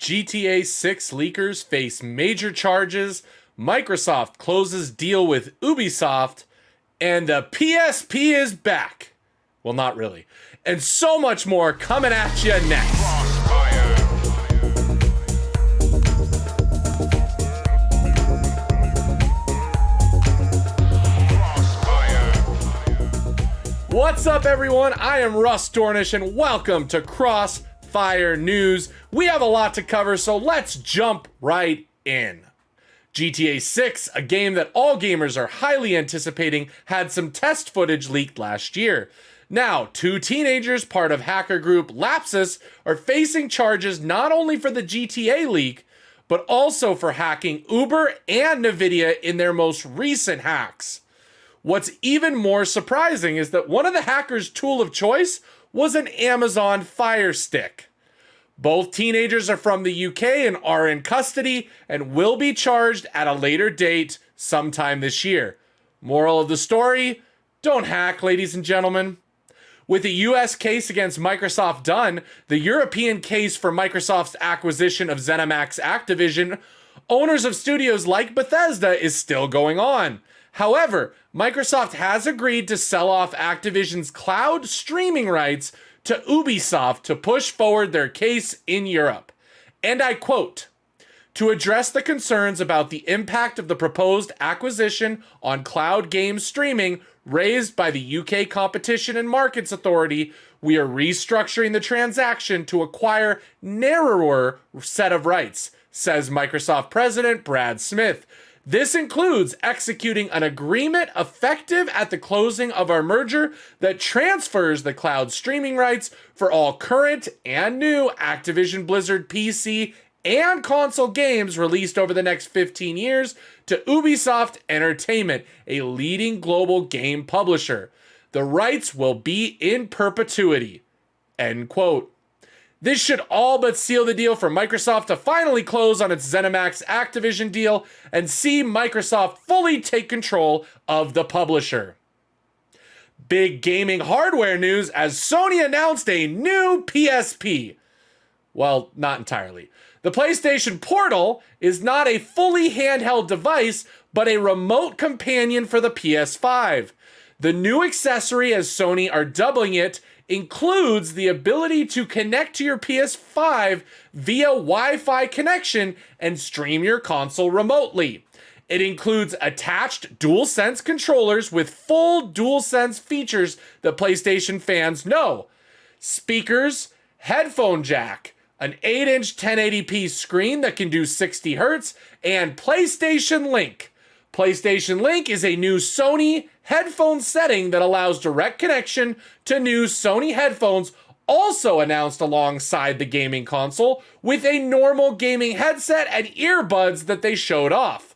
GTA 6 leakers face major charges, Microsoft closes deal with Ubisoft, and the PSP is back. Well, not really. And so much more coming at you next. Crossfire. What's up, everyone? I am Russ Dornish, and welcome to Crossfire News. We have a lot to cover, so let's jump right in. GTA 6, a game that all gamers are highly anticipating, had some test footage leaked last year. Now, two teenagers, part of hacker group Lapsus, are facing charges not only for the GTA leak, but also for hacking Uber and Nvidia in their most recent hacks. What's even more surprising is that one of the hackers' tool of choice was an Amazon Fire Stick. Both teenagers are from the UK and are in custody and will be charged at a later date sometime this year. Moral of the story, don't hack, ladies and gentlemen. With the US case against Microsoft done, the European case for Microsoft's acquisition of ZeniMax Activision, owners of studios like Bethesda, is still going on. However, Microsoft has agreed to sell off Activision's cloud streaming rights to Ubisoft to push forward their case in Europe. And I quote, "To address the concerns about the impact of the proposed acquisition on cloud game streaming raised by the UK Competition and Markets Authority, we are restructuring the transaction to acquire narrower set of rights," says Microsoft President Brad Smith. "This includes executing an agreement effective at the closing of our merger that transfers the cloud streaming rights for all current and new Activision Blizzard PC and console games released over the next 15 years to Ubisoft Entertainment, a leading global game publisher. The rights will be in perpetuity." End quote. This should all but seal the deal for Microsoft to finally close on its ZeniMax Activision deal and see Microsoft fully take control of the publisher. Big gaming hardware news as Sony announced a new PSP. Well, not entirely. The PlayStation Portal is not a fully handheld device, but a remote companion for the PS5. The new accessory, as Sony are dubbing it, includes the ability to connect to your PS5 via Wi-Fi connection and stream your console remotely. It includes attached DualSense controllers with full DualSense features that PlayStation fans know. Speakers, headphone jack, an 8-inch 1080p screen that can do 60 Hz, and PlayStation Link. PlayStation Link is a new Sony headphone setting that allows direct connection to new Sony headphones, also announced alongside the gaming console, with a normal gaming headset and earbuds that they showed off.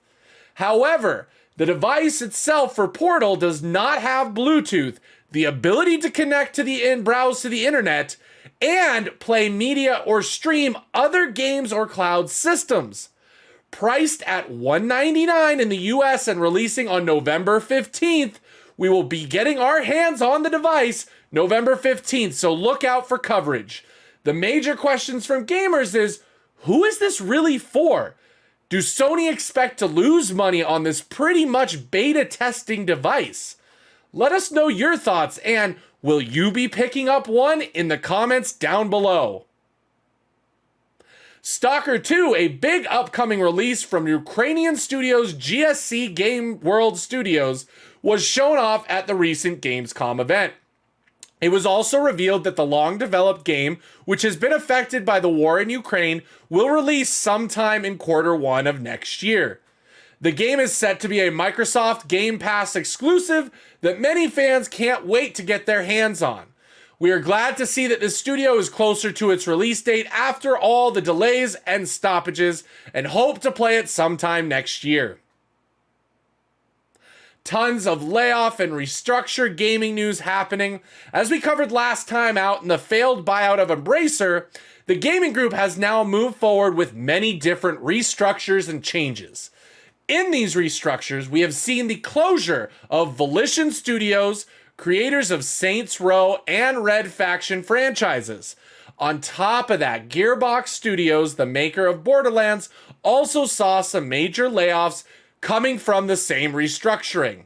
However, the device itself for Portal does not have Bluetooth, the ability to connect to the browse to the internet, and play media or stream other games or cloud systems. Priced at $199 in the US and releasing on November 15th, we will be getting our hands on the device November 15th, so look out for coverage. The major questions from gamers is, who is this really for? Do Sony expect to lose money on this pretty much beta testing device? Let us know your thoughts, and will you be picking up one in the comments down below? Stalker 2, a big upcoming release from Ukrainian studios GSC Game World Studios, was shown off at the recent Gamescom event. It was also revealed that the long-developed game, which has been affected by the war in Ukraine, will release sometime in Q1 of next year. The game is set to be a Microsoft Game Pass exclusive that many fans can't wait to get their hands on. We are glad to see that this studio is closer to its release date after all the delays and stoppages, and hope to play it sometime next year. Tons of layoff and restructure gaming news happening. As we covered last time out in the failed buyout of Embracer, the gaming group has now moved forward with many different restructures and changes. In these restructures, we have seen the closure of Volition Studios, creators of Saints Row and Red Faction franchises. On top of that, Gearbox Studios, the maker of Borderlands, also saw some major layoffs coming from the same restructuring.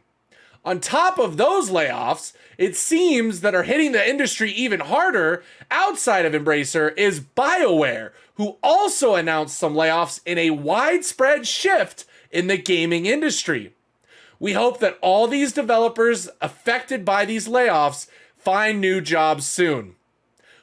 On top of those layoffs, it seems that are hitting the industry even harder outside of Embracer is BioWare, who also announced some layoffs in a widespread shift in the gaming industry. We hope that all these developers affected by these layoffs find new jobs soon.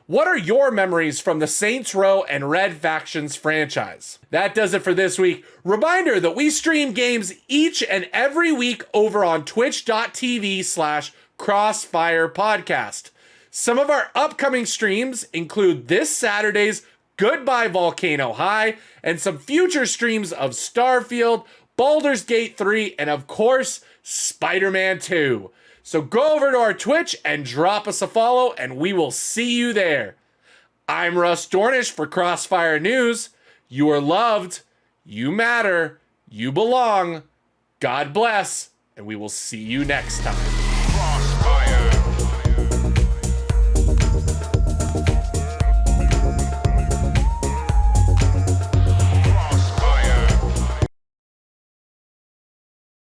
What are your memories from the Saints Row and Red Factions franchise? That does it for this week. Reminder that we stream games each and every week over on twitch.tv/Crossfire Podcast. Some of our upcoming streams include this Saturday's Goodbye Volcano High and some future streams of Starfield, Baldur's Gate 3, and of course, Spider-Man 2. So go over to our Twitch and drop us a follow, and we will see you there. I'm Russ Dornish for Crossfire News. You are loved, you matter, you belong. God bless, and we will see you next time.